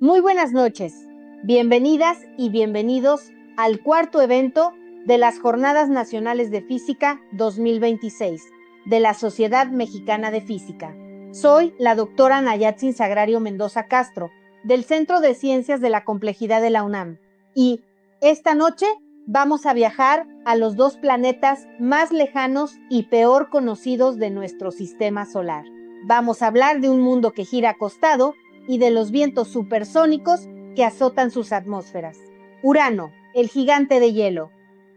Muy buenas noches, bienvenidas y bienvenidos al cuarto evento de las Jornadas Nacionales de Física 2026 de la Sociedad Mexicana de Física. Soy la doctora Nayatsin Sagrario Mendoza Castro, del Centro de Ciencias de la Complejidad de la UNAM, y esta noche vamos a viajar a los dos planetas más lejanos y peor conocidos de nuestro sistema solar. Vamos a hablar de un mundo que gira acostado y de los vientos supersónicos que azotan sus atmósferas. Urano, el gigante de hielo,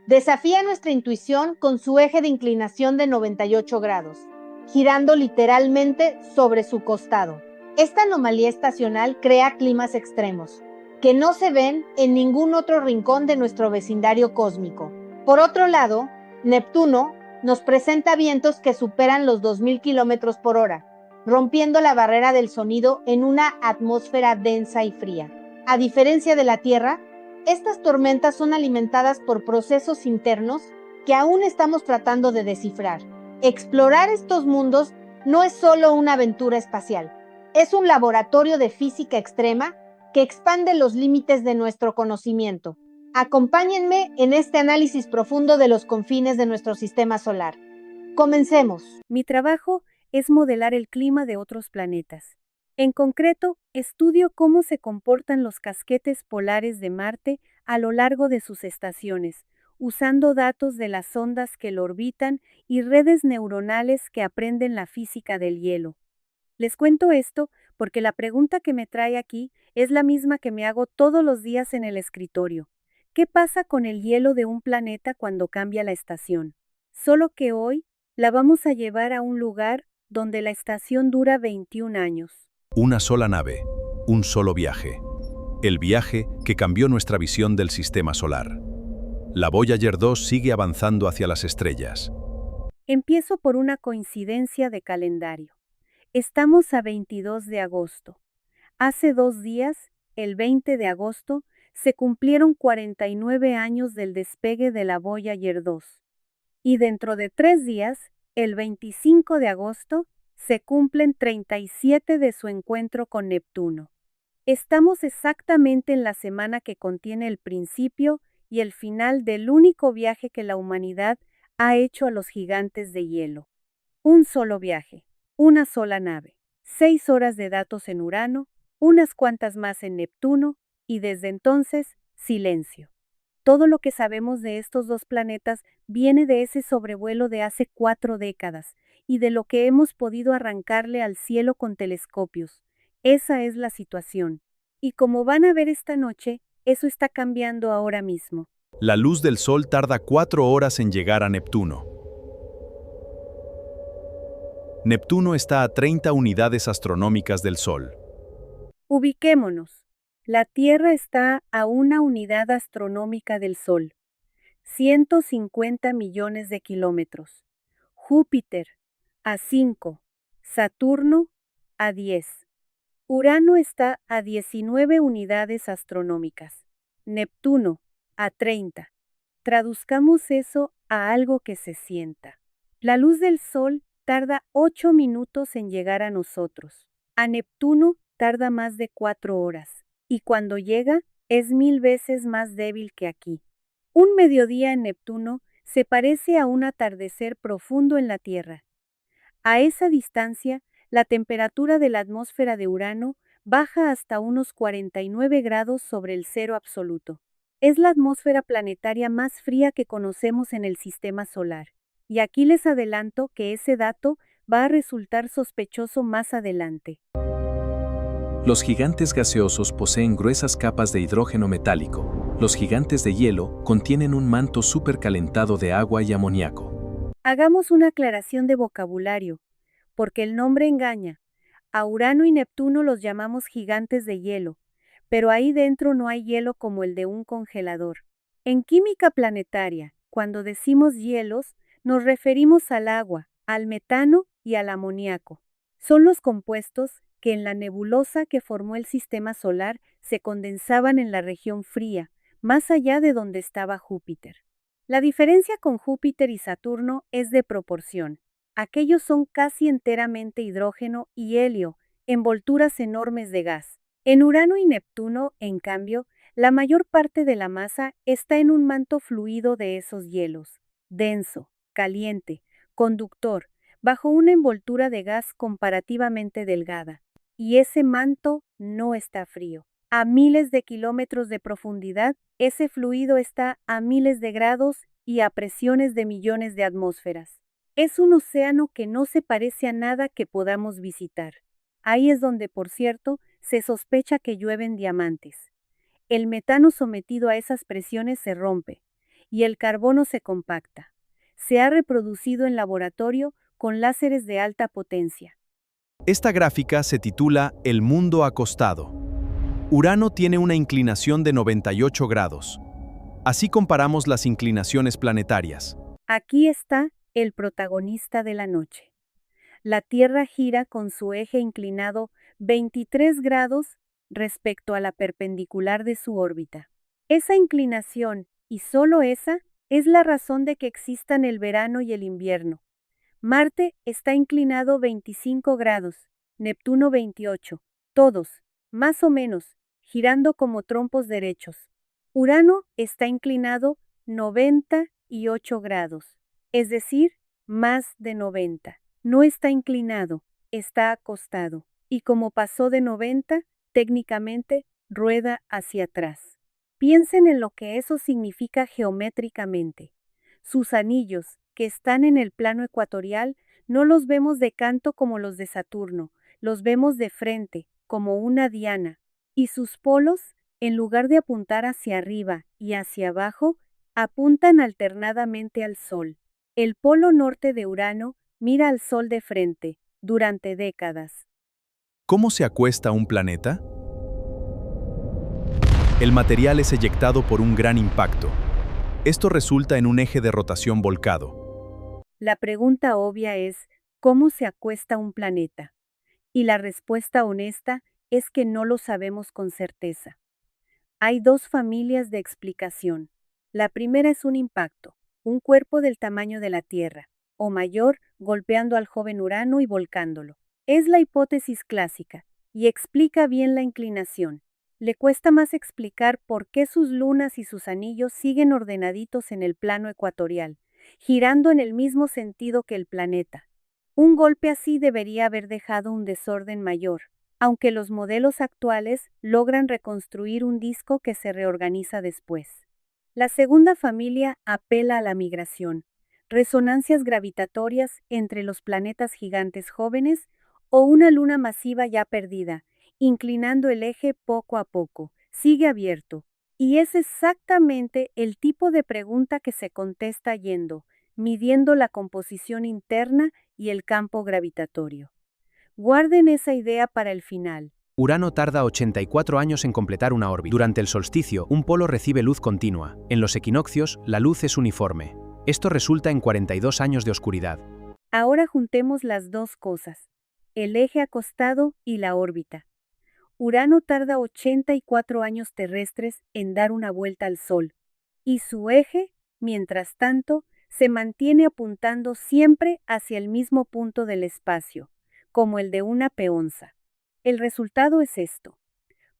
desafía nuestra intuición con su eje de inclinación de 98 grados, girando literalmente sobre su costado. Esta anomalía estacional crea climas extremos, que no se ven en ningún otro rincón de nuestro vecindario cósmico. Por otro lado, Neptuno nos presenta vientos que superan los 2000 kilómetros por hora, rompiendo la barrera del sonido en una atmósfera densa y fría. A diferencia de la Tierra, estas tormentas son alimentadas por procesos internos que aún estamos tratando de descifrar. Explorar estos mundos no es solo una aventura espacial, es un laboratorio de física extrema que expande los límites de nuestro conocimiento. Acompáñenme en este análisis profundo de los confines de nuestro sistema solar. Comencemos. Mi trabajo es modelar el clima de otros planetas. En concreto, estudio cómo se comportan los casquetes polares de Marte a lo largo de sus estaciones, usando datos de las ondas que lo orbitan y redes neuronales que aprenden la física del hielo. Les cuento esto porque la pregunta que me trae aquí es la misma que me hago todos los días en el escritorio. ¿Qué pasa con el hielo de un planeta cuando cambia la estación? Solo que hoy la vamos a llevar a un lugar donde la estación dura 21 años. Una sola nave, un solo viaje. El viaje que cambió nuestra visión del sistema solar. La Voyager 2 sigue avanzando hacia las estrellas. Empiezo por una coincidencia de calendario. Estamos a 22 de agosto. Hace 2 días, el 20 de agosto, se cumplieron 49 años del despegue de la Voyager 2. Y dentro de 3 días, el 25 de agosto, se cumplen 37 de su encuentro con Neptuno. Estamos exactamente en la semana que contiene el principio y el final del único viaje que la humanidad ha hecho a los gigantes de hielo. Un solo viaje, una sola nave, 6 horas de datos en Urano, unas cuantas más en Neptuno, y desde entonces, silencio. Todo lo que sabemos de estos dos planetas viene de ese sobrevuelo de hace 4 décadas y de lo que hemos podido arrancarle al cielo con telescopios. Esa es la situación. Y como van a ver esta noche, eso está cambiando ahora mismo. La luz del Sol tarda 4 horas en llegar a Neptuno. Neptuno está a 30 unidades astronómicas del Sol. Ubiquémonos. La Tierra está a 1 unidad astronómica del Sol. 150 millones de kilómetros. Júpiter, a 5. Saturno, a 10. Urano está a 19 unidades astronómicas. Neptuno, a 30. Traduzcamos eso a algo que se sienta. La luz del Sol tarda 8 minutos en llegar a nosotros. A Neptuno tarda más de 4 horas. Y cuando llega, es 1000 veces más débil que aquí. Un mediodía en Neptuno se parece a un atardecer profundo en la Tierra. A esa distancia, la temperatura de la atmósfera de Urano baja hasta unos 49 grados sobre el cero absoluto. Es la atmósfera planetaria más fría que conocemos en el sistema solar. Y aquí les adelanto que ese dato va a resultar sospechoso más adelante. Los gigantes gaseosos poseen gruesas capas de hidrógeno metálico. Los gigantes de hielo contienen un manto supercalentado de agua y amoníaco. Hagamos una aclaración de vocabulario, porque el nombre engaña. A Urano y Neptuno los llamamos gigantes de hielo, pero ahí dentro no hay hielo como el de un congelador. En química planetaria, cuando decimos hielos, nos referimos al agua, al metano y al amoníaco. Son los compuestos que en la nebulosa que formó el sistema solar se condensaban en la región fría, más allá de donde estaba Júpiter. La diferencia con Júpiter y Saturno es de proporción. Aquellos son casi enteramente hidrógeno y helio, envolturas enormes de gas. En Urano y Neptuno, en cambio, la mayor parte de la masa está en un manto fluido de esos hielos, denso, caliente, conductor, bajo una envoltura de gas comparativamente delgada. Y ese manto no está frío. A miles de kilómetros de profundidad, ese fluido está a miles de grados y a presiones de millones de atmósferas. Es un océano que no se parece a nada que podamos visitar. Ahí es donde, por cierto, se sospecha que llueven diamantes. El metano sometido a esas presiones se rompe y el carbono se compacta. Se ha reproducido en laboratorio con láseres de alta potencia. Esta gráfica se titula El mundo acostado. Urano tiene una inclinación de 98 grados. Así comparamos las inclinaciones planetarias. Aquí está el protagonista de la noche. La Tierra gira con su eje inclinado 23 grados respecto a la perpendicular de su órbita. Esa inclinación, y solo esa, es la razón de que existan el verano y el invierno. Marte está inclinado 25 grados, Neptuno 28, todos, más o menos, girando como trompos derechos. Urano está inclinado 98 grados, es decir, más de 90. No está inclinado, está acostado, y como pasó de 90, técnicamente rueda hacia atrás. Piensen en lo que eso significa geométricamente. Sus anillos, que están en el plano ecuatorial, no los vemos de canto como los de Saturno, los vemos de frente, como una diana, y sus polos, en lugar de apuntar hacia arriba y hacia abajo, apuntan alternadamente al Sol. El polo norte de Urano mira al Sol de frente, durante décadas. ¿Cómo se acuesta un planeta? El material es eyectado por un gran impacto. Esto resulta en un eje de rotación volcado. La pregunta obvia es, ¿cómo se acuesta un planeta? Y la respuesta honesta es que no lo sabemos con certeza. Hay dos familias de explicación. La primera es un impacto, un cuerpo del tamaño de la Tierra, o mayor, golpeando al joven Urano y volcándolo. Es la hipótesis clásica, y explica bien la inclinación. Le cuesta más explicar por qué sus lunas y sus anillos siguen ordenaditos en el plano ecuatorial, girando en el mismo sentido que el planeta. Un golpe así debería haber dejado un desorden mayor, aunque los modelos actuales logran reconstruir un disco que se reorganiza después. La segunda familia apela a la migración, resonancias gravitatorias entre los planetas gigantes jóvenes o una luna masiva ya perdida, inclinando el eje poco a poco, sigue abierto. Y es exactamente el tipo de pregunta que se contesta yendo, midiendo la composición interna y el campo gravitatorio. Guarden esa idea para el final. Urano tarda 84 años en completar una órbita. Durante el solsticio, un polo recibe luz continua. En los equinoccios, la luz es uniforme. Esto resulta en 42 años de oscuridad. Ahora juntemos las dos cosas, el eje acostado y la órbita. Urano tarda 84 años terrestres en dar una vuelta al Sol, y su eje, mientras tanto, se mantiene apuntando siempre hacia el mismo punto del espacio, como el de una peonza. El resultado es esto.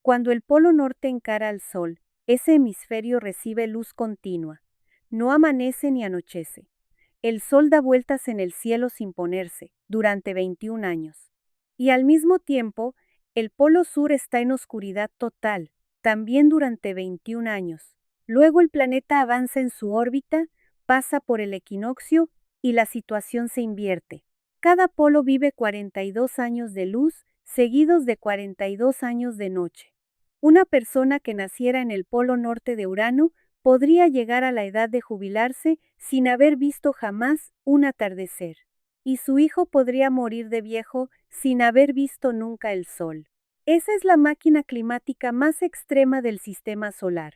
Cuando el polo norte encara al Sol, ese hemisferio recibe luz continua. No amanece ni anochece. El Sol da vueltas en el cielo sin ponerse, durante 21 años. Y al mismo tiempo, el polo sur está en oscuridad total, también durante 21 años. Luego el planeta avanza en su órbita, pasa por el equinoccio y la situación se invierte. Cada polo vive 42 años de luz, seguidos de 42 años de noche. Una persona que naciera en el polo norte de Urano podría llegar a la edad de jubilarse sin haber visto jamás un atardecer, y su hijo podría morir de viejo sin haber visto nunca el sol. Esa es la máquina climática más extrema del sistema solar.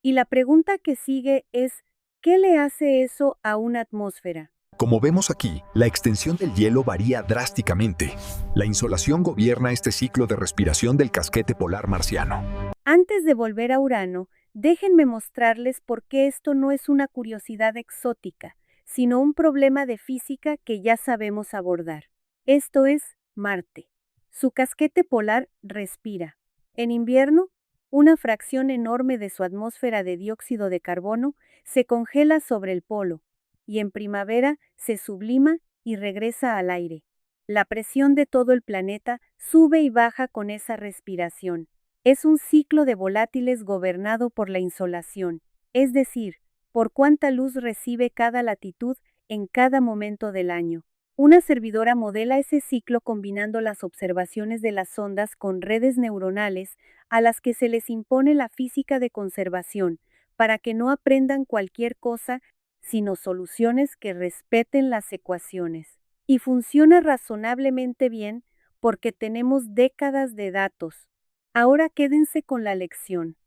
Y la pregunta que sigue es, ¿qué le hace eso a una atmósfera? Como vemos aquí, la extensión del hielo varía drásticamente. La insolación gobierna este ciclo de respiración del casquete polar marciano. Antes de volver a Urano, déjenme mostrarles por qué esto no es una curiosidad exótica, sino un problema de física que ya sabemos abordar. Esto es Marte. Su casquete polar respira. En invierno, una fracción enorme de su atmósfera de dióxido de carbono se congela sobre el polo, y en primavera se sublima y regresa al aire. La presión de todo el planeta sube y baja con esa respiración. Es un ciclo de volátiles gobernado por la insolación, es decir, por cuánta luz recibe cada latitud en cada momento del año. Una servidora modela ese ciclo combinando las observaciones de las ondas con redes neuronales a las que se les impone la física de conservación, para que no aprendan cualquier cosa, sino soluciones que respeten las ecuaciones. Y funciona razonablemente bien porque tenemos décadas de datos. Ahora quédense con la lección.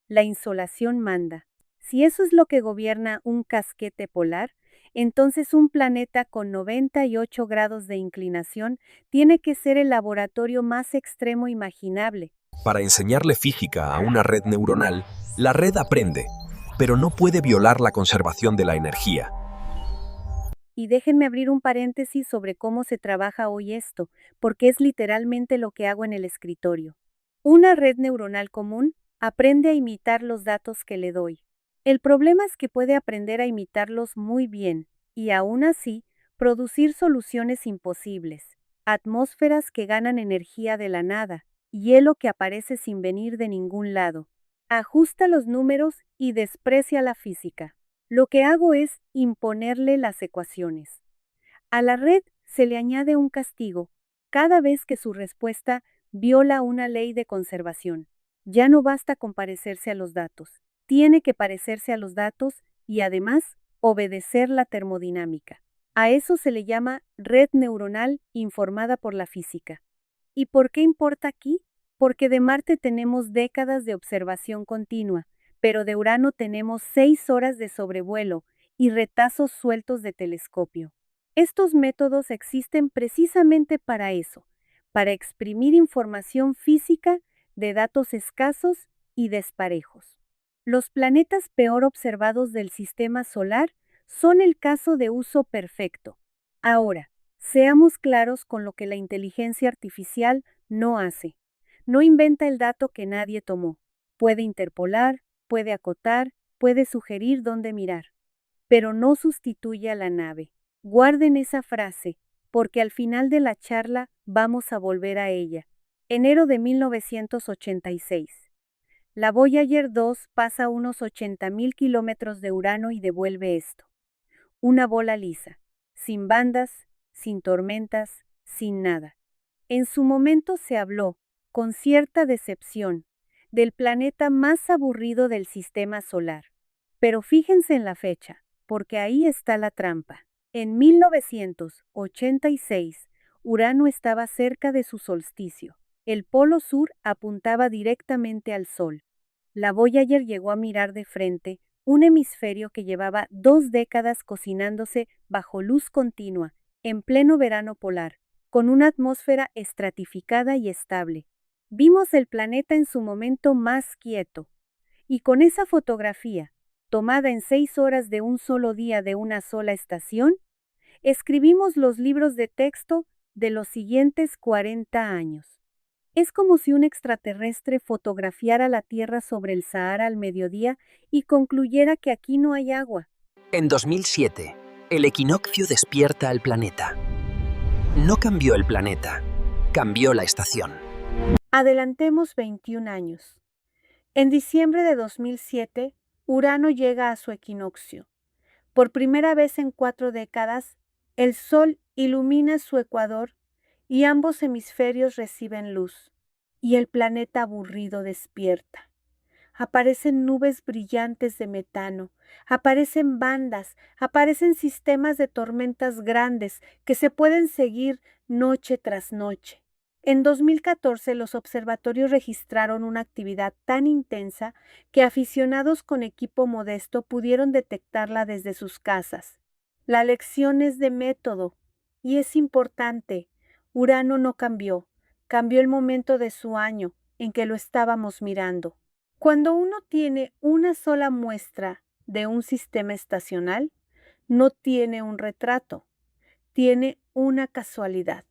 La insolación manda. Si eso es lo que gobierna un casquete polar, entonces un planeta con 98 grados de inclinación tiene que ser el laboratorio más extremo imaginable. Para enseñarle física a una red neuronal, la red aprende, pero no puede violar la conservación de la energía. Y déjenme abrir un paréntesis sobre cómo se trabaja hoy esto, porque es literalmente lo que hago en el escritorio. Una red neuronal común aprende a imitar los datos que le doy. El problema es que puede aprender a imitarlos muy bien, y aún así, producir soluciones imposibles, atmósferas que ganan energía de la nada, hielo que aparece sin venir de ningún lado. Ajusta los números y desprecia la física. Lo que hago es imponerle las ecuaciones. A la red se le añade un castigo cada vez que su respuesta viola una ley de conservación. Ya no basta con parecerse a los datos. Tiene que parecerse a los datos y además obedecer la termodinámica. A eso se le llama red neuronal informada por la física. ¿Y por qué importa aquí? Porque de Marte tenemos décadas de observación continua, pero de Urano tenemos 6 horas de sobrevuelo y retazos sueltos de telescopio. Estos métodos existen precisamente para eso, para exprimir información física de datos escasos y desparejos. Los planetas peor observados del sistema solar son el caso de uso perfecto. Ahora, seamos claros con lo que la inteligencia artificial no hace. No inventa el dato que nadie tomó. Puede interpolar, puede acotar, puede sugerir dónde mirar. Pero no sustituye a la nave. Guarden esa frase, porque al final de la charla vamos a volver a ella. Enero de 1986. La Voyager 2 pasa unos 80.000 kilómetros de Urano y devuelve esto. Una bola lisa, sin bandas, sin tormentas, sin nada. En su momento se habló, con cierta decepción, del planeta más aburrido del sistema solar. Pero fíjense en la fecha, porque ahí está la trampa. En 1986, Urano estaba cerca de su solsticio. El polo sur apuntaba directamente al Sol. La Voyager llegó a mirar de frente un hemisferio que llevaba 2 décadas cocinándose bajo luz continua, en pleno verano polar, con una atmósfera estratificada y estable. Vimos el planeta en su momento más quieto. Y con esa fotografía, tomada en 6 horas de un solo día de una sola estación, escribimos los libros de texto de los siguientes 40 años. Es como si un extraterrestre fotografiara la Tierra sobre el Sahara al mediodía y concluyera que aquí no hay agua. En 2007, el equinoccio despierta al planeta. No cambió el planeta, cambió la estación. Adelantemos 21 años. En diciembre de 2007, Urano llega a su equinoccio. Por primera vez en 4 décadas, el Sol ilumina su ecuador y ambos hemisferios reciben luz, y el planeta aburrido despierta. Aparecen nubes brillantes de metano, aparecen bandas, aparecen sistemas de tormentas grandes que se pueden seguir noche tras noche. En 2014 los observatorios registraron una actividad tan intensa que aficionados con equipo modesto pudieron detectarla desde sus casas. La lección es de método y es importante. Urano no cambió, cambió el momento de su año en que lo estábamos mirando. Cuando uno tiene una sola muestra de un sistema estacional, no tiene un retrato, tiene una casualidad.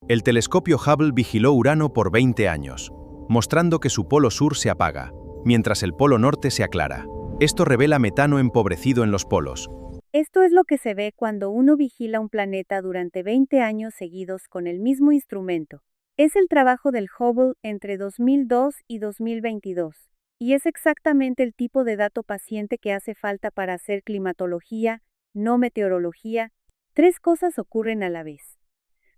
El telescopio Hubble vigiló Urano por 20 años. mostrando que su polo sur se apaga, mientras el polo norte se aclara. Esto revela metano empobrecido en los polos. Esto es lo que se ve cuando uno vigila un planeta durante 20 años seguidos con el mismo instrumento. Es el trabajo del Hubble entre 2002 y 2022, y es exactamente el tipo de dato paciente que hace falta para hacer climatología, no meteorología. 3 cosas ocurren a la vez.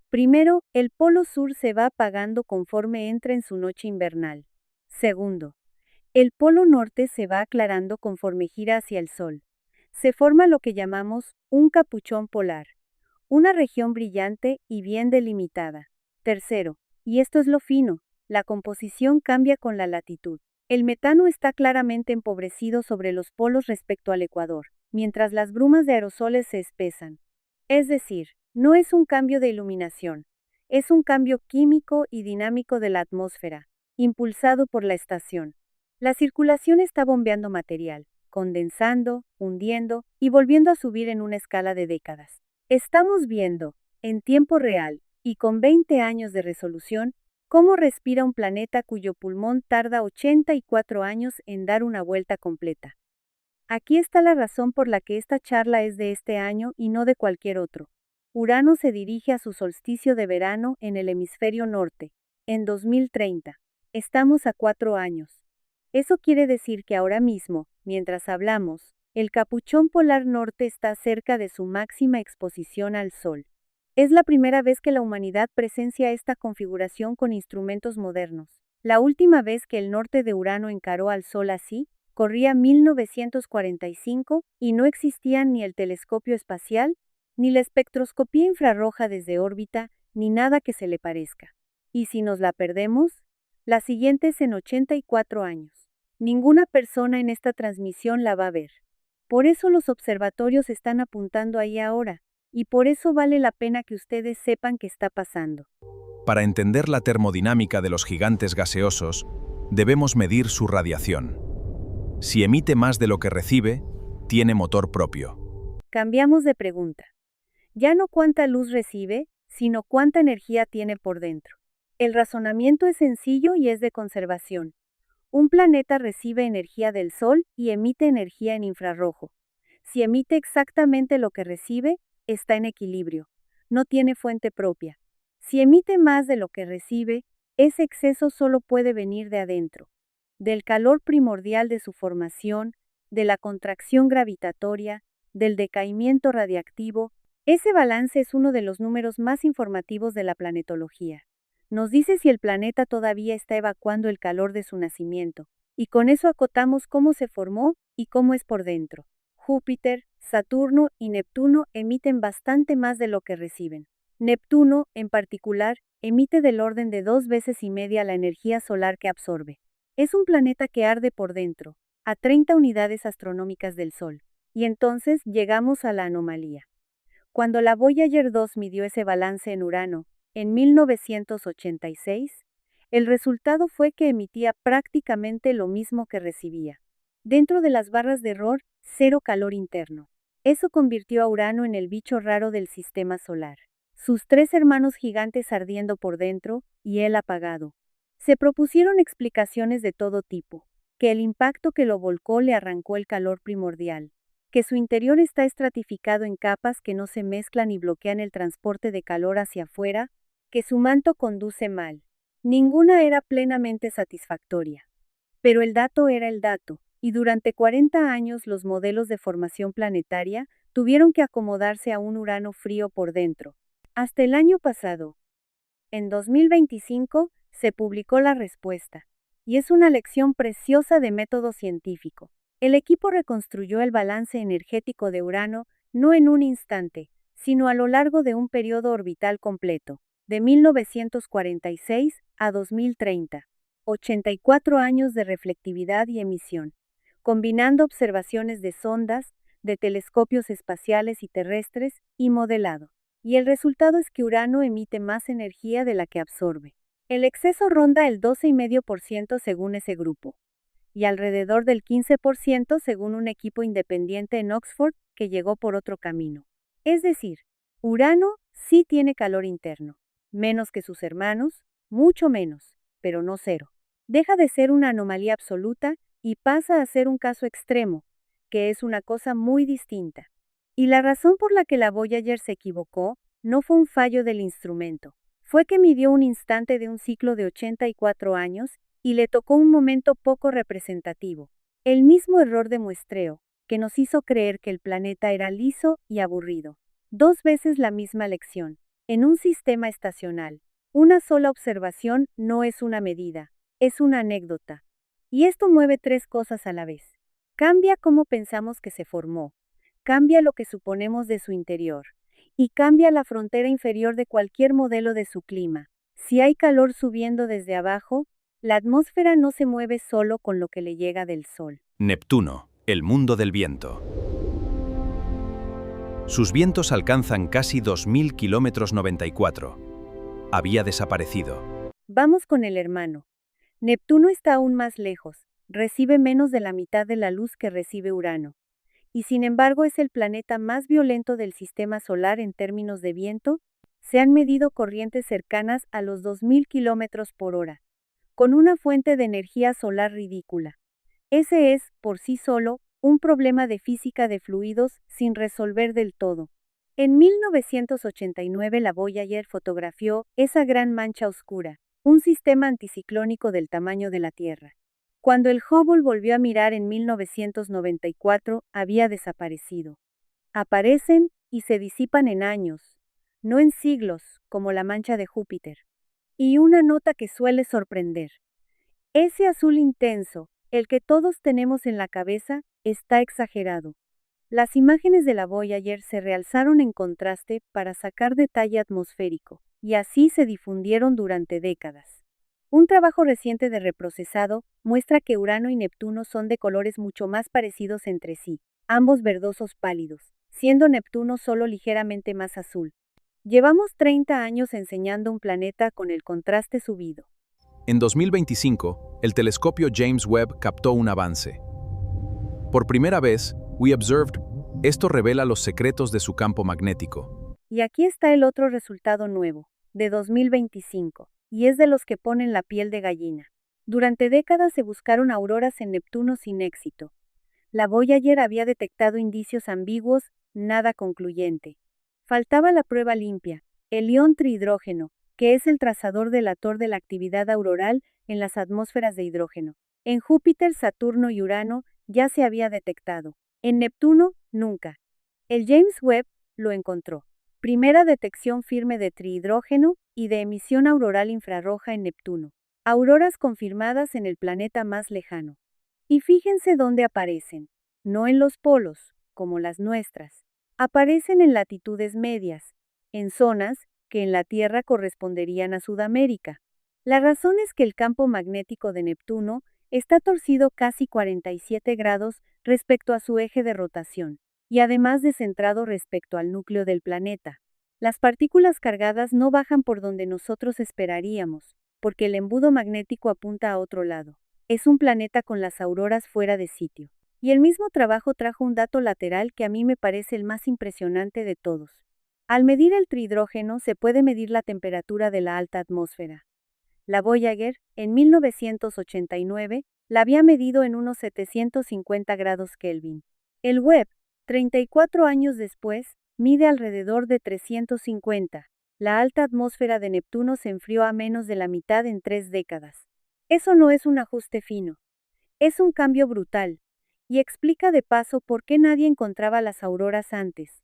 Primero, el polo sur se va apagando conforme entra en su noche invernal. Segundo, el polo norte se va aclarando conforme gira hacia el sol. Se forma lo que llamamos un capuchón polar, una región brillante y bien delimitada. Tercero, y esto es lo fino, la composición cambia con la latitud. El metano está claramente empobrecido sobre los polos respecto al ecuador, mientras las brumas de aerosoles se espesan. Es decir, no es un cambio de iluminación, es un cambio químico y dinámico de la atmósfera, impulsado por la estación. La circulación está bombeando material, condensando, hundiendo y volviendo a subir en una escala de décadas. Estamos viendo, en tiempo real, y con 20 años de resolución, cómo respira un planeta cuyo pulmón tarda 84 años en dar una vuelta completa. Aquí está la razón por la que esta charla es de este año y no de cualquier otro. Urano se dirige a su solsticio de verano en el hemisferio norte, en 2030. Estamos a 4 años. Eso quiere decir que ahora mismo, mientras hablamos, el capuchón polar norte está cerca de su máxima exposición al Sol. Es la primera vez que la humanidad presencia esta configuración con instrumentos modernos. La última vez que el norte de Urano encaró al Sol así, corría 1945 y no existían ni el telescopio espacial, ni la espectroscopía infrarroja desde órbita, ni nada que se le parezca. Y si nos la perdemos, la siguiente es en 84 años. Ninguna persona en esta transmisión la va a ver. Por eso los observatorios están apuntando ahí ahora, y por eso vale la pena que ustedes sepan qué está pasando. Para entender la termodinámica de los gigantes gaseosos, debemos medir su radiación. Si emite más de lo que recibe, tiene motor propio. Cambiamos de pregunta. Ya no cuánta luz recibe, sino cuánta energía tiene por dentro. El razonamiento es sencillo y es de conservación. Un planeta recibe energía del Sol y emite energía en infrarrojo. Si emite exactamente lo que recibe, está en equilibrio. No tiene fuente propia. Si emite más de lo que recibe, ese exceso solo puede venir de adentro, del calor primordial de su formación, de la contracción gravitatoria, del decaimiento radiactivo. Ese balance es uno de los números más informativos de la planetología. Nos dice si el planeta todavía está evacuando el calor de su nacimiento, y con eso acotamos cómo se formó y cómo es por dentro. Júpiter, Saturno y Neptuno emiten bastante más de lo que reciben. Neptuno, en particular, emite del orden de 2,5 veces la energía solar que absorbe. Es un planeta que arde por dentro, a 30 unidades astronómicas del Sol. Y entonces llegamos a la anomalía. Cuando la Voyager 2 midió ese balance en Urano, en 1986, el resultado fue que emitía prácticamente lo mismo que recibía. Dentro de las barras de error, 0 calor interno. Eso convirtió a Urano en el bicho raro del sistema solar. Sus 3 hermanos gigantes ardiendo por dentro, y él apagado. Se propusieron explicaciones de todo tipo, que el impacto que lo volcó le arrancó el calor primordial, que su interior está estratificado en capas que no se mezclan y bloquean el transporte de calor hacia afuera, que su manto conduce mal. Ninguna era plenamente satisfactoria. Pero el dato era el dato, y durante 40 años los modelos de formación planetaria tuvieron que acomodarse a un Urano frío por dentro. Hasta el año pasado. En 2025, se publicó la respuesta, y es una lección preciosa de método científico. El equipo reconstruyó el balance energético de Urano, no en un instante, sino a lo largo de un periodo orbital completo, de 1946 a 2030, 84 años de reflectividad y emisión, combinando observaciones de sondas, de telescopios espaciales y terrestres, y modelado. Y el resultado es que Urano emite más energía de la que absorbe. El exceso ronda el 12,5% según ese grupo, y alrededor del 15% según un equipo independiente en Oxford que llegó por otro camino. Es decir, Urano sí tiene calor interno, menos que sus hermanos, mucho menos, pero no cero. Deja de ser una anomalía absoluta y pasa a ser un caso extremo, que es una cosa muy distinta. Y la razón por la que la Voyager se equivocó no fue un fallo del instrumento, fue que midió un instante de un ciclo de 84 años y le tocó un momento poco representativo. El mismo error de muestreo, que nos hizo creer que el planeta era liso y aburrido. 2 veces la misma lección. En un sistema estacional, una sola observación no es una medida, es una anécdota. Y esto mueve 3 cosas a la vez. Cambia cómo pensamos que se formó, cambia lo que suponemos de su interior, y cambia la frontera inferior de cualquier modelo de su clima. Si hay calor subiendo desde abajo, la atmósfera no se mueve solo con lo que le llega del Sol. Neptuno, el mundo del viento. Sus vientos alcanzan casi 2.000 kilómetros 94. Había desaparecido. Vamos con el hermano. Neptuno está aún más lejos, recibe menos de la mitad de la luz que recibe Urano. Y sin embargo es el planeta más violento del sistema solar en términos de viento. Se han medido corrientes cercanas a los 2.000 kilómetros por hora, con una fuente de energía solar ridícula. Ese es, por sí solo, un problema de física de fluidos sin resolver del todo. En 1989 la Voyager fotografió esa gran mancha oscura, un sistema anticiclónico del tamaño de la Tierra. Cuando el Hubble volvió a mirar en 1994, había desaparecido. Aparecen y se disipan en años, no en siglos, como la mancha de Júpiter. Y una nota que suele sorprender. Ese azul intenso, el que todos tenemos en la cabeza, está exagerado. Las imágenes de la Voyager se realzaron en contraste para sacar detalle atmosférico, y así se difundieron durante décadas. Un trabajo reciente de reprocesado muestra que Urano y Neptuno son de colores mucho más parecidos entre sí, ambos verdosos pálidos, siendo Neptuno solo ligeramente más azul. Llevamos 30 años enseñando un planeta con el contraste subido. En 2025, el telescopio James Webb captó un avance. Por primera vez, We Observed, esto revela los secretos de su campo magnético. Y aquí está el otro resultado nuevo, de 2025, y es de los que ponen la piel de gallina. Durante décadas se buscaron auroras en Neptuno sin éxito. La Voyager había detectado indicios ambiguos, nada concluyente. Faltaba la prueba limpia, el ion trihidrógeno, que es el trazador delator de la actividad auroral en las atmósferas de hidrógeno. En Júpiter, Saturno y Urano ya se había detectado. En Neptuno, nunca. El James Webb lo encontró. Primera detección firme de trihidrógeno y de emisión auroral infrarroja en Neptuno. Auroras confirmadas en el planeta más lejano. Y fíjense dónde aparecen. No en los polos, como las nuestras. Aparecen en latitudes medias, en zonas que en la Tierra corresponderían a Sudamérica. La razón es que el campo magnético de Neptuno está torcido casi 47 grados respecto a su eje de rotación, y además descentrado respecto al núcleo del planeta. Las partículas cargadas no bajan por donde nosotros esperaríamos, porque el embudo magnético apunta a otro lado. Es un planeta con las auroras fuera de sitio. Y el mismo trabajo trajo un dato lateral que a mí me parece el más impresionante de todos. Al medir el trihidrógeno se puede medir la temperatura de la alta atmósfera. La Voyager, en 1989, la había medido en unos 750 grados Kelvin. El Webb, 34 años después, mide alrededor de 350. La alta atmósfera de Neptuno se enfrió a menos de la mitad en 3 décadas. Eso no es un ajuste fino. Es un cambio brutal. Y explica de paso por qué nadie encontraba las auroras antes.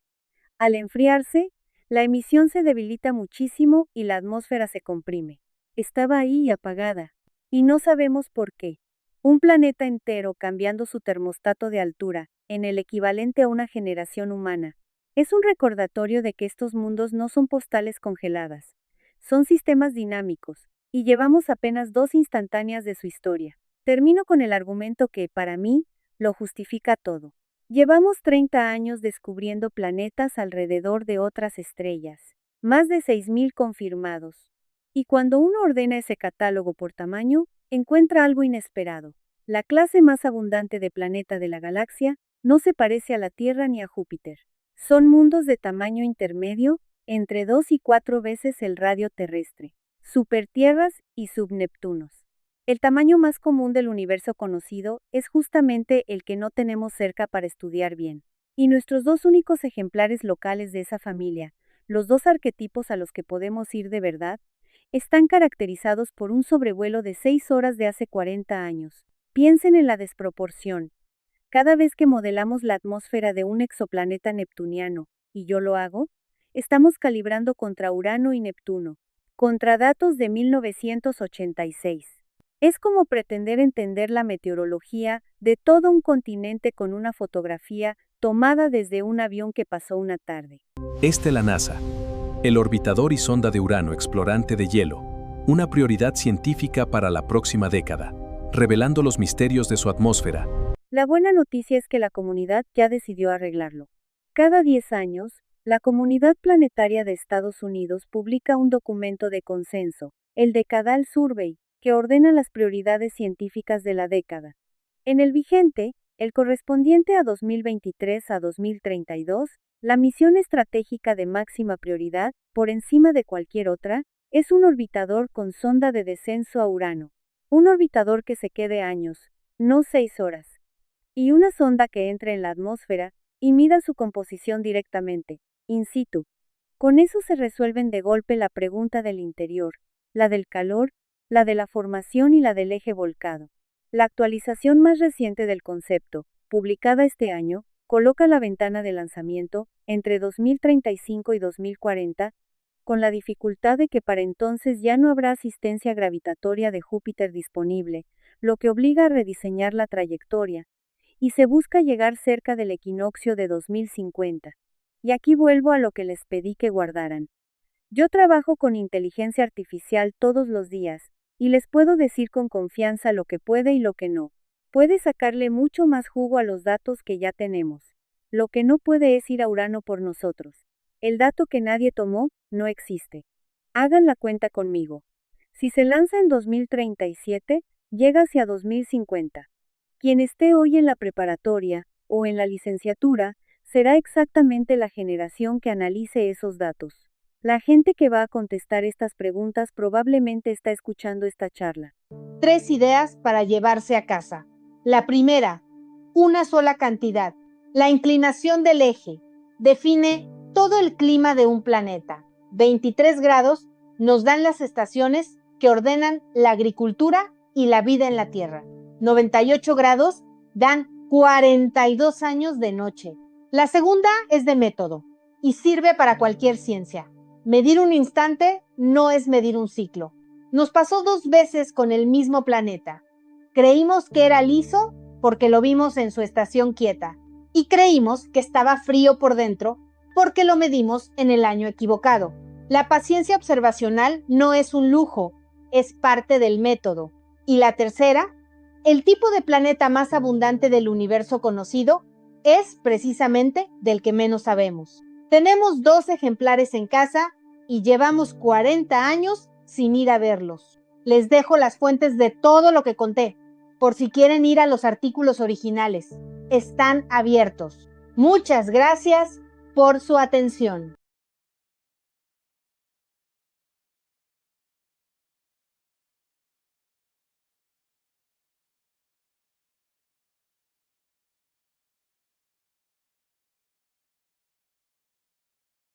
Al enfriarse, la emisión se debilita muchísimo y la atmósfera se comprime. Estaba ahí apagada. Y no sabemos por qué. Un planeta entero cambiando su termostato de altura, en el equivalente a una generación humana. Es un recordatorio de que estos mundos no son postales congeladas. Son sistemas dinámicos, y llevamos apenas 2 instantáneas de su historia. Termino con el argumento que, para mí, lo justifica todo. Llevamos 30 años descubriendo planetas alrededor de otras estrellas, más de 6.000 confirmados. Y cuando uno ordena ese catálogo por tamaño, encuentra algo inesperado. La clase más abundante de planeta de la galaxia no se parece a la Tierra ni a Júpiter. Son mundos de tamaño intermedio, entre 2 y 4 veces el radio terrestre, supertierras y subneptunos. El tamaño más común del universo conocido es justamente el que no tenemos cerca para estudiar bien. Y nuestros dos únicos ejemplares locales de esa familia, los dos arquetipos a los que podemos ir de verdad, están caracterizados por un sobrevuelo de 6 horas de hace 40 años. Piensen en la desproporción. Cada vez que modelamos la atmósfera de un exoplaneta neptuniano, y yo lo hago, estamos calibrando contra Urano y Neptuno, contra datos de 1986. Es como pretender entender la meteorología de todo un continente con una fotografía tomada desde un avión que pasó una tarde. La NASA. El orbitador y sonda de Urano explorante de hielo, una prioridad científica para la próxima década, revelando los misterios de su atmósfera. La buena noticia es que la comunidad ya decidió arreglarlo. Cada 10 años, la Comunidad Planetaria de Estados Unidos publica un documento de consenso, el Decadal Survey, que ordena las prioridades científicas de la década. En el vigente, el correspondiente a 2023 a 2032, la misión estratégica de máxima prioridad, por encima de cualquier otra, es un orbitador con sonda de descenso a Urano. Un orbitador que se quede años, no 6 horas. Y una sonda que entre en la atmósfera y mida su composición directamente, in situ. Con eso se resuelven de golpe la pregunta del interior, la del calor, la de la formación y la del eje volcado. La actualización más reciente del concepto, publicada este año, coloca la ventana de lanzamiento entre 2035 y 2040, con la dificultad de que para entonces ya no habrá asistencia gravitatoria de Júpiter disponible, lo que obliga a rediseñar la trayectoria, y se busca llegar cerca del equinoccio de 2050. Y aquí vuelvo a lo que les pedí que guardaran. Yo trabajo con inteligencia artificial todos los días, y les puedo decir con confianza lo que puede y lo que no. Puede sacarle mucho más jugo a los datos que ya tenemos. Lo que no puede es ir a Urano por nosotros. El dato que nadie tomó, no existe. Hagan la cuenta conmigo. Si se lanza en 2037, llega hacia 2050. Quien esté hoy en la preparatoria, o en la licenciatura, será exactamente la generación que analice esos datos. La gente que va a contestar estas preguntas probablemente está escuchando esta charla. 3 ideas para llevarse a casa. La primera, una sola cantidad. La inclinación del eje define todo el clima de un planeta. 23 grados nos dan las estaciones que ordenan la agricultura y la vida en la Tierra. 98 grados dan 42 años de noche. La segunda es de método y sirve para cualquier ciencia. Medir un instante no es medir un ciclo. Nos pasó 2 veces con el mismo planeta. Creímos que era liso porque lo vimos en su estación quieta y creímos que estaba frío por dentro porque lo medimos en el año equivocado. La paciencia observacional no es un lujo, es parte del método. Y la tercera, el tipo de planeta más abundante del universo conocido es precisamente del que menos sabemos. Tenemos 2 ejemplares en casa y llevamos 40 años sin ir a verlos. Les dejo las fuentes de todo lo que conté, por si quieren ir a los artículos originales. Están abiertos. Muchas gracias por su atención.